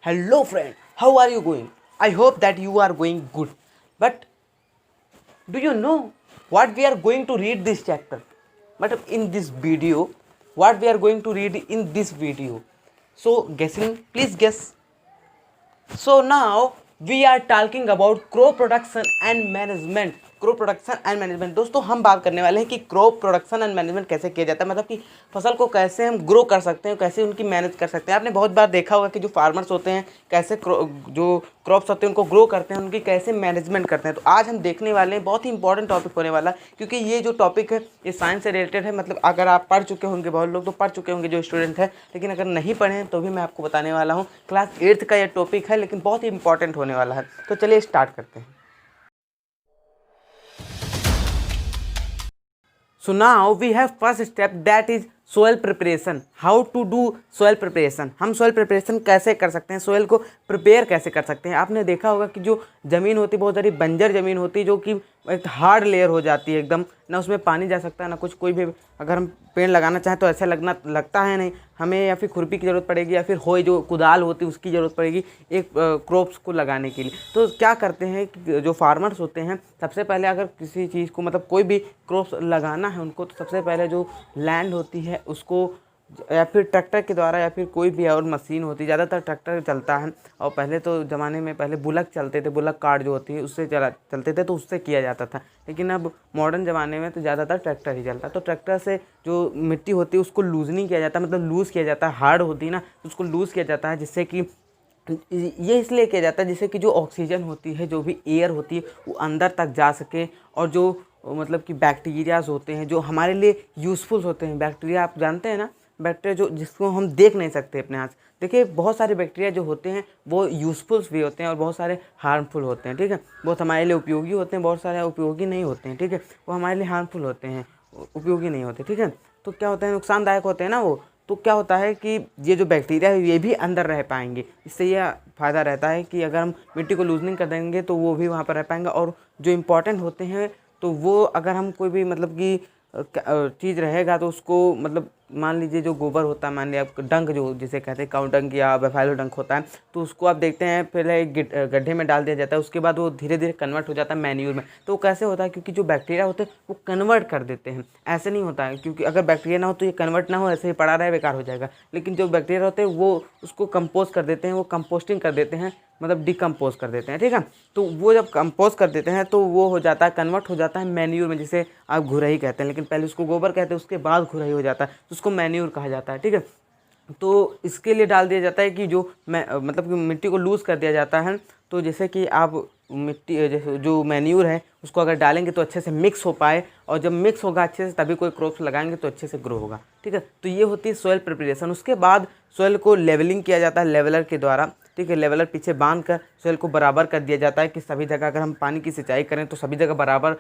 Hello friend, how are you going? I hope that you are going good. But do you know what we are going to read this chapter? But in this video, what we are going to read in this video? So guessing, please guess. So now we are talking about crop production and management. Crop production and management. दोस्तों हम बात करने वाले हैं कि crop production and management कैसे किया जाता है, मतलब कि फसल को कैसे हम ग्रो कर सकते हैं, कैसे उनकी मैनेज कर सकते हैं। आपने बहुत बार देखा होगा कि जो फार्मर्स होते हैं कैसे जो क्रॉप्स होते हैं उनको ग्रो करते हैं, उनकी कैसे मैनेजमेंट करते हैं। तो आज हम देखने वाले हैं, बहुत ही इंपॉर्टेंट टॉपिक होने वाला है, क्योंकि ये जो टॉपिक है ये साइंस से रिलेटेड है। मतलब अगर आप पढ़ चुके होंगे, बहुत लोग तो पढ़ चुके होंगे जो स्टूडेंट है, लेकिन अगर नहीं पढ़े हैं तो भी मैं आपको बताने वाला हूँ। क्लास 8th का ये टॉपिक है, लेकिन बहुत ही इंपॉर्टेंट होने वाला है। तो चलिए स्टार्ट करते हैं। So now we have first step, that is soil preparation. How to do soil preparation? हम soil preparation कैसे कर सकते हैं, सोयल को प्रिपेयर कैसे कर सकते हैं। आपने देखा होगा कि जो ज़मीन होती है बहुत सारी बंजर ज़मीन होती है, जो कि एक हार्ड लेयर हो जाती है एकदम, ना उसमें पानी जा सकता है ना कुछ। कोई भी अगर हम पेड़ लगाना चाहें तो ऐसा लगता है नहीं, हमें या फिर खुरपी की ज़रूरत पड़ेगी या फिर होए जो कुदाल होती है उसकी ज़रूरत पड़ेगी एक क्रॉप्स को लगाने के लिए। तो क्या करते हैं कि जो फार्मर्स होते हैं, सबसे पहले अगर किसी चीज़ को मतलब कोई भी क्रॉप्स लगाना है उनको, तो सबसे पहले जो लैंड होती है उसको या फिर ट्रैक्टर के द्वारा या फिर कोई भी और मशीन होती है, ज़्यादातर ट्रैक्टर चलता है। और पहले तो ज़माने में पहले बुलक चलते थे, बुलक कार्ट जो होती है उससे चलते थे, तो उससे किया जाता था। लेकिन अब मॉडर्न ज़माने में तो ज़्यादातर ट्रैक्टर ही चलता है। तो ट्रैक्टर से जो मिट्टी होती है उसको लूज़ नहीं किया जाता, मतलब लूज़ किया जाता है, हार्ड होती है ना, उसको लूज़ किया जाता है, जिससे कि ये इसलिए किया जाता है जिससे कि जो ऑक्सीजन होती है, जो भी एयर होती है वो अंदर तक जा सके। और जो मतलब कि बैक्टीरियाज होते हैं जो हमारे लिए यूज़फुल होते हैं, बैक्टीरिया आप जानते हैं ना, बैक्टीरिया जो जिसको हम देख नहीं सकते अपने हाथ। देखिए बहुत सारे बैक्टीरिया जो होते हैं वो यूज़फुल भी होते हैं और बहुत सारे हार्मफुल होते हैं, ठीक है। बहुत हमारे लिए उपयोगी होते हैं, बहुत सारे उपयोगी नहीं होते हैं, ठीक है। वो हमारे लिए हार्मफुल होते हैं, उपयोगी नहीं होते, ठीक है। तो क्या होता है, नुकसानदायक होते हैं ना वो। तो क्या होता है कि ये जो बैक्टीरिया है ये भी अंदर रह पाएंगे। इससे यह फ़ायदा रहता है कि अगर हम मिट्टी को लूजनिंग कर देंगे तो वो भी वहाँ पर रह पाएंगे। और जो इम्पोर्टेंट होते हैं तो वो अगर हम कोई भी मतलब कि चीज़ रहेगा तो उसको मतलब मान लीजिए जो गोबर होता है, मान लिया आप डंक जो जिसे कहते हैं काउ डंक या बफैलो डंक होता है, तो उसको आप देखते हैं पहले गड्ढे में डाल दिया जाता है, उसके बाद वो धीरे धीरे कन्वर्ट हो जाता है मैन्यूर में। तो वो कैसे होता है, क्योंकि जो बैक्टीरिया होते हैं वो कन्वर्ट कर देते हैं। ऐसे नहीं होता है, क्योंकि अगर बैक्टीरिया ना हो तो ये कन्वर्ट ना हो, ऐसे ही पड़ा रहे बेकार हो जाएगा। लेकिन जो बैक्टीरिया होते हैं वो उसको कंपोज कर देते हैं, वो कंपोस्टिंग कर देते हैं, मतलब डिकम्पोज कर देते हैं, ठीक है। तो वो जब कंपोज कर देते हैं तो वो हो जाता है, कन्वर्ट हो जाता है मैन्यूर में, जिसे आप घुरही कहते हैं, लेकिन पहले उसको गोबर कहते हैं, उसके बाद घुरही हो जाता है, तो उसको मैन्यूर कहा जाता है, ठीक है। तो इसके लिए डाल दिया जाता है कि जो मतलब कि मिट्टी को लूज़ कर दिया जाता है। तो जैसे कि आप मिट्टी जैसे जो मैन्यूर है उसको अगर डालेंगे तो अच्छे से मिक्स हो पाए, और जब मिक्स होगा अच्छे से तभी कोई क्रॉप्स लगाएंगे तो अच्छे से ग्रो होगा, ठीक है। तो ये होती है सॉइल प्रिपरेशन। उसके बाद सॉइल को लेवलिंग किया जाता है लेवलर के द्वारा, ठीक है। लेवलर पीछे बांध कर सॉइल को बराबर कर दिया जाता है कि सभी जगह अगर हम पानी की सिंचाई करें तो सभी जगह बराबर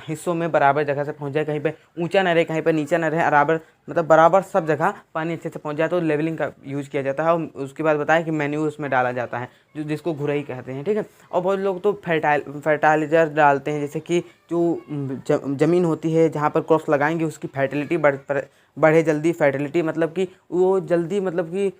हिस्सों में बराबर जगह से पहुंच जाए, कहीं पे ऊंचा न रहे कहीं पे नीचा न रहे, बराबर मतलब बराबर सब जगह पानी अच्छे से पहुंच जाए। तो लेवलिंग का यूज़ किया जाता है। और उसके बाद बताया कि मैन्यूर उसमें डाला जाता है जो जिसको घुरही कहते हैं, ठीक है। और बहुत लोग तो फर्टाइलाइजर डालते हैं, जैसे कि जो ज़मीन होती है जहाँ पर क्रॉप्स लगाएंगे उसकी फर्टिलिटी बढ़े जल्दी। फर्टिलिटी मतलब कि वो जल्दी मतलब कि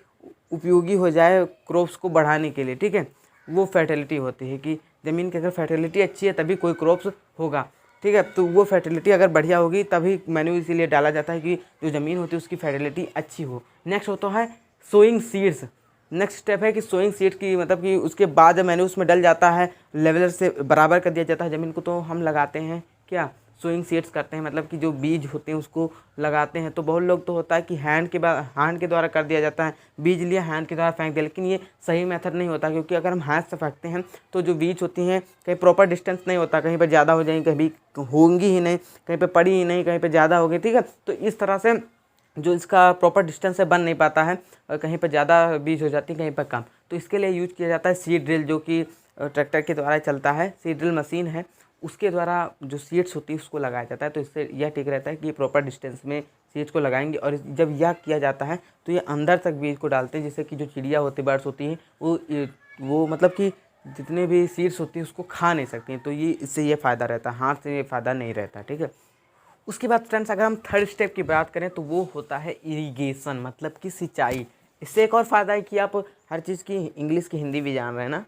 उपयोगी हो जाए क्रॉप्स को बढ़ाने के लिए, ठीक है। वो फर्टिलिटी होती है कि ज़मीन की अगर फर्टिलिटी अच्छी है तभी कोई क्रॉप्स होगा, ठीक है। तो वो फर्टिलिटी अगर बढ़िया होगी तभी मैन्यूर इसीलिए डाला जाता है कि जो ज़मीन होती है उसकी फर्टिलिटी अच्छी हो। नेक्स्ट होता है सोइंग सीड्स। नेक्स्ट स्टेप है कि सोइंग सीड की मतलब कि उसके बाद जब मैन्यूर उसमें डल जाता है, लेवलर से बराबर कर दिया जाता है ज़मीन को, तो हम लगाते हैं क्या, सोइंग सीड्स करते हैं, मतलब कि जो बीज होते हैं उसको लगाते हैं। तो बहुत लोग तो होता है कि हैंड के द्वारा कर दिया जाता है, बीज लिया हैंड के द्वारा फेंक दिया, लेकिन ये सही मेथड नहीं होता, क्योंकि अगर हम हाथ से फेंकते हैं तो जो बीज होती हैं कहीं प्रॉपर डिस्टेंस नहीं होता, कहीं पर ज़्यादा हो जाएंगी, कहीं होंगी ही नहीं, कहीं पर पड़ी ही नहीं, कहीं पर ज़्यादा हो गई, ठीक है। तो इस तरह से जो इसका प्रॉपर डिस्टेंस से बन नहीं पाता है, और कहीं पर ज़्यादा बीज हो जाती है कहीं पर कम। तो इसके लिए यूज किया जाता है सीड ड्रिल, जो कि ट्रैक्टर के द्वारा चलता है, सीड ड्रिल मशीन है, उसके द्वारा जो सीड्स होती है उसको लगाया जाता है। तो इससे यह ठीक रहता है कि प्रॉपर डिस्टेंस में सीड्स को लगाएंगे। और जब यह किया जाता है तो ये अंदर तक बीज को डालते हैं, जिससे कि जो चिड़िया होती है, बर्ड्स होती हैं, वो मतलब कि जितने भी सीड्स होती हैं उसको खा नहीं सकती हैं। तो ये इससे ये फ़ायदा रहता है, हाथ से ये फ़ायदा नहीं रहता, ठीक है। उसके बाद फ्रेंड्स अगर हम थर्ड स्टेप की बात करें तो वो होता है इरिगेशन, मतलब कि सिंचाई। इससे एक और फ़ायदा है कि आप हर चीज़ की इंग्लिश की हिंदी भी जान रहे हैं ना,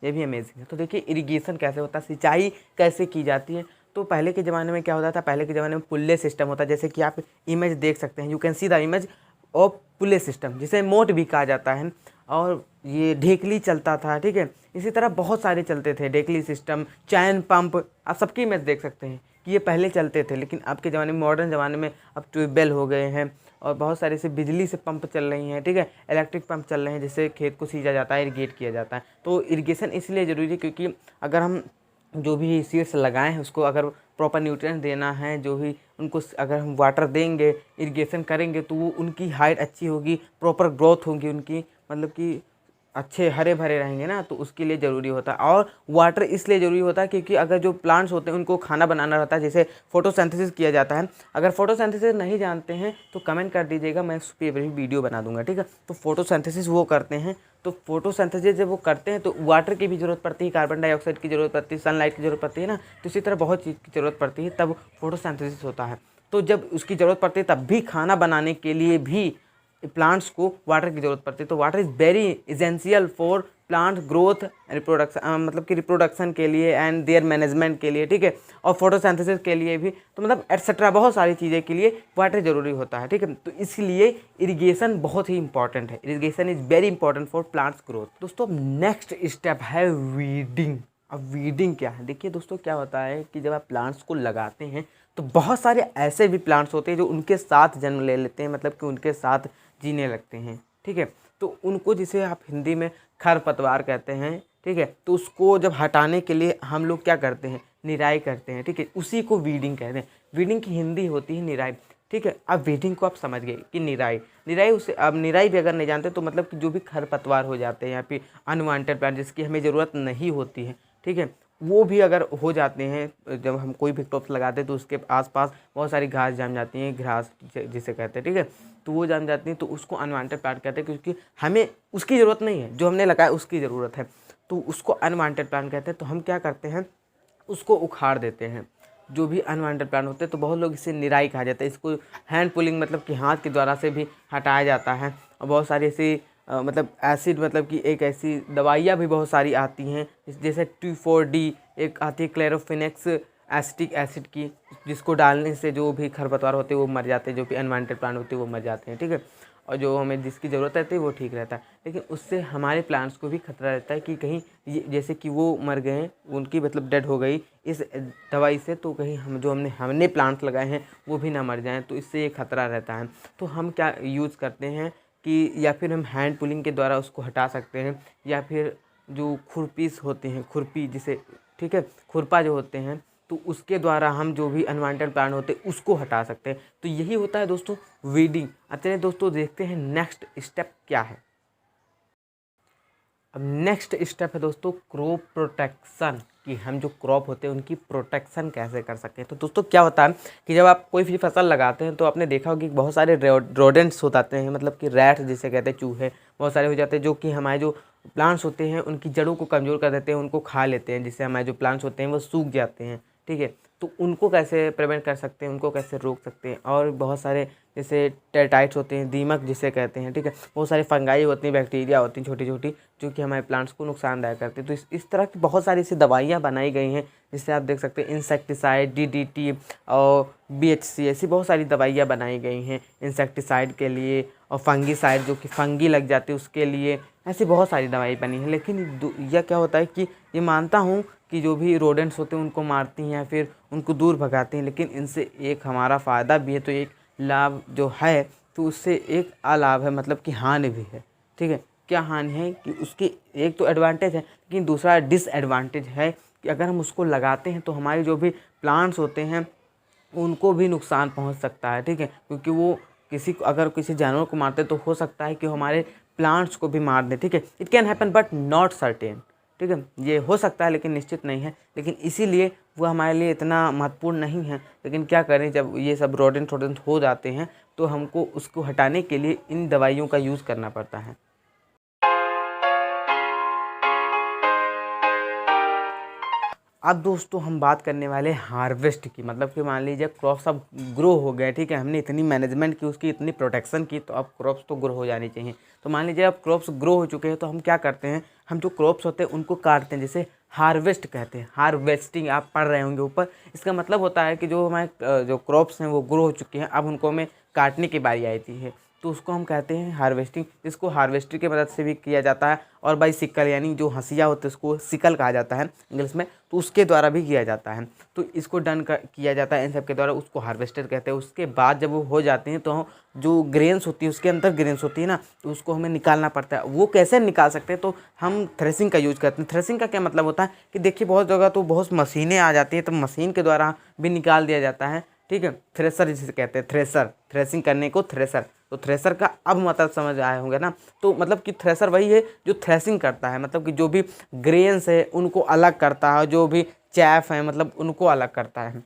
ये भी अमेजिंग है। तो देखिए इरिगेशन कैसे होता है, सिंचाई कैसे की जाती है। तो पहले के ज़माने में क्या होता था, पहले के ज़माने में पुल्ले सिस्टम होता है, जैसे कि आप इमेज देख सकते हैं, you can see the image of pulley system, जिसे मोट भी कहा जाता है। और ये ढेकली चलता था, ठीक है। इसी तरह बहुत सारे चलते थे, ढेकली सिस्टम, चैन पंप, आप सबकी इमेज देख सकते हैं कि ये पहले चलते थे। लेकिन अब के ज़माने में, मॉडर्न ज़माने में अब ट्यूबवेल हो गए हैं और बहुत सारे से बिजली से पंप चल रही हैं, ठीक है, इलेक्ट्रिक पंप चल रहे हैं, जिससे खेत को सींचा जाता है, इरिगेट किया जाता है। तो इरिगेशन इसलिए ज़रूरी है क्योंकि अगर हम जो भी सीड्स लगाए हैं उसको अगर प्रॉपर न्यूट्रिएंट देना है, जो भी उनको अगर हम वाटर देंगे, इरिगेशन करेंगे, तो वो उनकी हाइट अच्छी होगी, प्रॉपर ग्रोथ होगी उनकी, मतलब कि अच्छे हरे भरे रहेंगे ना, तो उसके लिए ज़रूरी होता है। और वाटर इसलिए ज़रूरी होता है क्योंकि अगर जो प्लांट्स होते हैं उनको खाना बनाना रहता है, जैसे फोटोसिंथेसिस किया जाता है। अगर फोटोसिंथेसिस नहीं जानते हैं तो कमेंट कर दीजिएगा, मैं उस पर भी वीडियो बना दूंगा, ठीक है। तो फोटोसिंथेसिस वो करते हैं, तो फोटोसिंथेसिस जब वो करते हैं तो वाटर की भी ज़रूरत पड़ती है, कार्बन डाइऑक्साइड की ज़रूरत पड़ती है, सनलाइट की ज़रूरत पड़ती है ना, तो इसी तरह बहुत चीज़ की ज़रूरत पड़ती है, तब फोटोसिंथेसिस होता है। तो जब उसकी ज़रूरत पड़ती है तब भी खाना बनाने के लिए भी प्लांट्स को वाटर की ज़रूरत पड़ती है। तो water is very essential for plant growth, reproduction, मतलब कि रिप्रोडक्शन के लिए एंड देयर मैनेजमेंट के लिए, ठीक है, और फोटोसिंथेसिस के लिए भी, तो मतलब एटसेट्रा बहुत सारी चीज़ें के लिए वाटर ज़रूरी होता है, ठीक है। तो इसलिए इरिगेशन बहुत ही इंपॉर्टेंट है, irrigation is very important for plants growth. दोस्तों नेक्स्ट स्टेप है वीडिंग। अब वीडिंग क्या है, देखिए दोस्तों क्या होता है कि जब आप प्लांट्स को लगाते हैं तो बहुत सारे ऐसे भी प्लांट्स होते हैं जो उनके साथ जन्म ले लेते हैं, मतलब कि उनके साथ जीने लगते हैं, ठीक है। तो उनको, जिसे आप हिंदी में खरपतवार कहते हैं, ठीक है, तो उसको जब हटाने के लिए हम लोग क्या करते हैं, निराई करते हैं, ठीक है, उसी को वीडिंग कहते हैं। वीडिंग की हिंदी होती है निराई, ठीक है। अब वीडिंग को आप समझ गए कि निराई, निराई उसे, अब निराई भी अगर नहीं जानते तो मतलब कि जो भी खरपतवार हो जाते हैं या फिर अनवांटेड प्लांट जिसकी हमें ज़रूरत नहीं होती है, ठीक है, वो भी अगर हो जाते हैं, जब हम कोई भी क्रॉप्स लगाते हैं तो उसके आसपास बहुत सारी घास जम जाती हैं, घास जिसे कहते हैं, ठीक है, तो वो जम जाती हैं, तो उसको अनवांटेड प्लांट कहते हैं, क्योंकि हमें उसकी ज़रूरत नहीं है, जो हमने लगाया उसकी ज़रूरत है, तो उसको अनवांटेड प्लांट कहते हैं। तो हम क्या करते हैं, उसको उखाड़ देते हैं, जो भी अनवांटेड प्लांट होते हैं। तो बहुत लोग इसे निराई कहा जाता है, इसको हैंड पुलिंग, मतलब कि हाथ के द्वारा से भी हटाया जाता है। और बहुत सारी ऐसी मतलब एसिड, मतलब कि एक ऐसी दवाइयाँ भी बहुत सारी आती हैं, जैसे T4D, एक आती है क्लोरोफेनेक्स एसिटिक एसिड की, जिसको डालने से जो भी खरपतवार होते हैं वो मर जाते हैं, जो भी अनवांटेड प्लांट होते हैं वो मर जाते हैं, ठीक है। और जो हमें जिसकी ज़रूरत रहती है वो ठीक रहता है। लेकिन उससे हमारे प्लांट्स को भी खतरा रहता है कि कहीं ये, जैसे कि वो मर गए हैं, उनकी मतलब डेड हो गई इस दवाई से, तो कहीं हम जो हमने प्लांट्स लगाए हैं वो भी ना मर जाएं, तो इससे ये खतरा रहता है। तो हम क्या यूज़ करते हैं कि या फिर हम हैंड पुलिंग के द्वारा उसको हटा सकते हैं, या फिर जो खुरपीस होते हैं, खुरपी जिसे, ठीक है, खुरपा जो होते हैं, तो उसके द्वारा हम जो भी अनवांटेड प्लांट होते हैं उसको हटा सकते हैं। तो यही होता है दोस्तों वीडिंग। अब चलिए दोस्तों देखते हैं नेक्स्ट स्टेप क्या है। अब नेक्स्ट स्टेप है दोस्तों क्रॉप प्रोटेक्शन, कि हम जो क्रॉप होते हैं उनकी प्रोटेक्शन कैसे कर सकते हैं। तो दोस्तों क्या होता है कि जब आप कोई भी फसल लगाते हैं तो आपने देखा होगा कि बहुत सारे रोडेंट्स हो जाते हैं, मतलब कि रैट जिसे कहते हैं, चूहे बहुत सारे हो जाते हैं, जो कि हमारे जो प्लांट्स होते हैं उनकी जड़ों को कमज़ोर कर देते हैं, उनको खा लेते हैं, जिससे हमारे जो प्लांट्स होते हैं वो सूख जाते हैं, ठीक है। तो उनको कैसे प्रिवेंट कर सकते हैं, उनको कैसे रोक सकते हैं। और बहुत सारे जैसे टेराइट्स होते हैं, दीमक जिसे कहते हैं, ठीक है, बहुत सारी फंगाई होती हैं, बैक्टीरिया होती हैं छोटी छोटी, जो कि हमारे प्लांट्स को नुकसानदायक करती है। तो इस तरह की बहुत सारी ऐसी दवाइयाँ बनाई गई हैं, जिससे आप देख सकते हैं इंसेक्टिसाइड, DDT और BHC, ऐसी बहुत सारी दवाइयाँ बनाई गई हैं इंसेक्टिसाइड के लिए, और फंगीसाइड जो कि फंगी लग जाती है उसके लिए, ऐसी बहुत सारी दवाई बनी है। लेकिन यह क्या होता है कि ये मानता हूँ कि जो भी रोडेंट्स होते हैं उनको मारती हैं या फिर उनको दूर भगाती हैं, लेकिन इनसे एक हमारा फ़ायदा भी है, तो एक लाभ जो है, तो उससे एक अलाभ है, मतलब कि हानि भी है, ठीक है। क्या हानि है कि उसकी एक तो एडवांटेज है, लेकिन दूसरा डिसएडवांटेज है कि अगर हम उसको लगाते हैं तो हमारे जो भी प्लांट्स होते हैं उनको भी नुकसान पहुंच सकता है, ठीक है, क्योंकि वो अगर किसी जानवर को मारते तो हो सकता है कि हमारे प्लांट्स को भी मार दे, ठीक है। It can happen but not certain, ठीक है, ये हो सकता है लेकिन निश्चित नहीं है। लेकिन इसीलिए वो हमारे लिए इतना महत्वपूर्ण नहीं है। लेकिन क्या करें, जब ये सब रोडेंट हो जाते हैं तो हमको उसको हटाने के लिए इन दवाइयों का यूज़ करना पड़ता है। अब दोस्तों हम बात करने वाले हार्वेस्ट की, मतलब कि मान लीजिए क्रॉप्स अब ग्रो हो गए, ठीक है, हमने इतनी मैनेजमेंट की, उसकी इतनी प्रोटेक्शन की, तो अब क्रॉप्स तो ग्रो हो जानी चाहिए। तो मान लीजिए अब क्रॉप्स ग्रो हो चुके हैं, तो हम क्या करते हैं, हम जो क्रॉप्स होते हैं उनको काटते हैं, जिसे हार्वेस्ट कहते हैं। हार्वेस्टिंग आप पढ़ रहे होंगे ऊपर, इसका मतलब होता है कि जो हमारे जो क्रॉप्स हैं वो ग्रो हो चुके हैं, अब उनको हमें काटने की बारी आती है, तो उसको हम कहते हैं हार्वेस्टिंग। इसको हार्वेस्टर की मदद से भी किया जाता है, और बाई सिकल, यानी जो हंसिया होते हैं उसको सिकल कहा जाता है इंग्लिश में, तो उसके द्वारा भी किया जाता है। तो इसको किया जाता है इन सब के द्वारा, उसको हार्वेस्टर कहते हैं। उसके बाद जब वो हो जाते हैं तो जो ग्रेन्स होती है, उसके अंदर ग्रेन्स होती है ना, तो उसको हमें निकालना पड़ता है। वो कैसे निकाल सकते हैं, तो हम थ्रेसिंग का यूज करते हैं। थ्रेसिंग का क्या मतलब होता है कि देखिए बहुत जगह तो बहुत मशीनें आ जाती हैं, तो मशीन के द्वारा भी निकाल दिया जाता है, ठीक है। थ्रेसर जिसे कहते हैं, थ्रेसर, थ्रेसिंग करने को थ्रेसर। तो थ्रेसर का अब मतलब समझ आए होंगे ना, तो मतलब कि थ्रेसर वही है जो थ्रेसिंग करता है, मतलब कि जो भी ग्रेन्स है उनको अलग करता है, जो भी चैफ है मतलब उनको अलग करता है,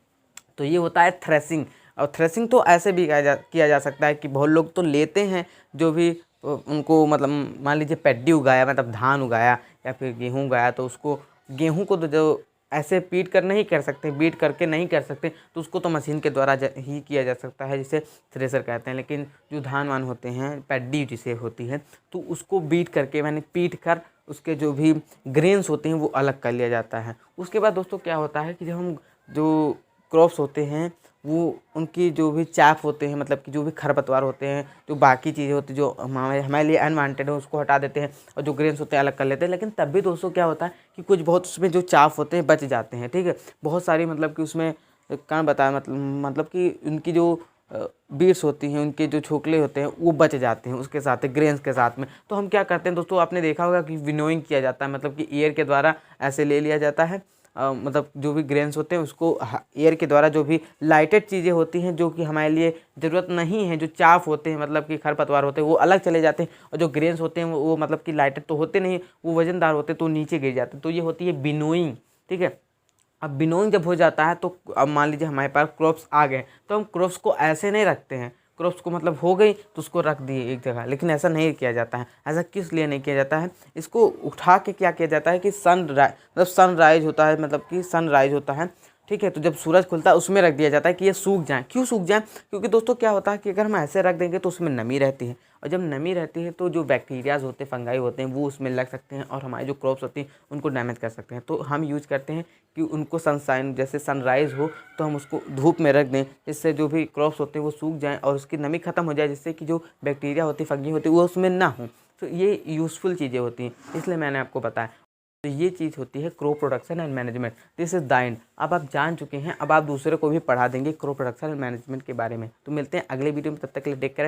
तो ये होता है थ्रेसिंग। और थ्रेसिंग तो ऐसे भी किया जा सकता है कि बहुत लोग तो लेते हैं जो भी उनको, मतलब मान लीजिए पैडी उगाया, मतलब धान उगाया या फिर गेहूँ उगाया, तो उसको गेहूँ को तो जो ऐसे पीट कर नहीं कर सकते, बीट करके नहीं कर सकते, तो उसको तो मशीन के द्वारा ही किया जा सकता है, जिसे थ्रेसर कहते हैं। लेकिन जो धान वान होते हैं, पैडी जिसे होती है, तो उसको बीट करके, मैंने पीट कर उसके जो भी ग्रेन्स होते हैं वो अलग कर लिया जाता है। उसके बाद दोस्तों क्या होता है कि जब हम जो क्रॉप्स होते हैं वो उनकी जो भी चाफ होते हैं, मतलब कि जो भी खरपतवार होते हैं, जो बाकी चीज़ें होती हैं जो हमारे लिए अनवांटेड है, उसको हटा देते हैं, और जो ग्रेन्स होते हैं अलग कर लेते हैं। लेकिन तब भी दोस्तों क्या होता है कि कुछ बहुत उसमें जो चाफ होते हैं बच जाते हैं, ठीक है। बहुत सारी मतलब कि उसमें कहाँ बताया, मतलब कि उनकी जो बीड्स होती हैं, उनके जो छोकले होते हैं वो बच जाते हैं उसके साथ, ग्रेन्स के साथ में। तो हम क्या करते हैं दोस्तों, आपने देखा होगा कि विनोइंग किया जाता है, मतलब कि एयर के द्वारा ऐसे ले लिया जाता है, मतलब जो भी ग्रेन्स होते हैं उसको एयर के द्वारा, जो भी लाइटेड चीज़ें होती हैं जो कि हमारे लिए ज़रूरत नहीं है, जो चाफ होते हैं मतलब कि खरपतवार होते हैं, वो अलग चले जाते हैं, और जो ग्रेन्स होते हैं वो मतलब कि लाइटेड तो होते नहीं, वो वजनदार होते हैं, तो नीचे गिर जाते हैं। तो ये होती है विनोइंग, ठीक है। अब विनोइंग जब हो जाता है तो अब मान लीजिए हमारे पास क्रॉप्स आ गए, तो हम क्रॉप्स को ऐसे नहीं रखते हैं, क्रॉप्स को मतलब हो गई तो उसको रख दिए एक जगह, लेकिन ऐसा नहीं किया जाता है। ऐसा किस लिए नहीं किया जाता है, इसको उठा के क्या किया जाता है कि सनराइज होता है, मतलब कि सनराइज होता है, ठीक है, तो जब सूरज खुलता है उसमें रख दिया जाता है कि ये सूख जाए। क्यों सूख जाए, क्योंकि दोस्तों क्या होता है कि अगर हम ऐसे रख देंगे तो उसमें नमी रहती है, और जब नमी रहती है तो जो बैक्टीरियाज होते हैं, फंगाई होते हैं, वो उसमें लग सकते हैं, और हमारी जो क्रॉप्स होती हैं उनको डैमेज कर सकते हैं। तो हम यूज करते हैं कि उनको सनसाइन, जैसे सनराइज़ हो तो हम उसको धूप में रख दें, जिससे जो भी क्रॉप्स होते हैं वो सूख जाएँ और उसकी नमी खत्म हो जाए, जिससे कि जो बैक्टीरिया होती है, फंगी होती है, वो उसमें ना हो। तो ये यूज़फुल चीज़ें होती हैं, इसलिए मैंने आपको बताया। तो ये चीज़ होती है crop production and management. This is the end. अब आप जान चुके हैं, अब आप दूसरे को भी पढ़ा देंगे क्रॉप प्रोडक्शन एंड मैनेजमेंट के बारे में। तो मिलते हैं अगले वीडियो में, तब तक के लिए टेक केयर।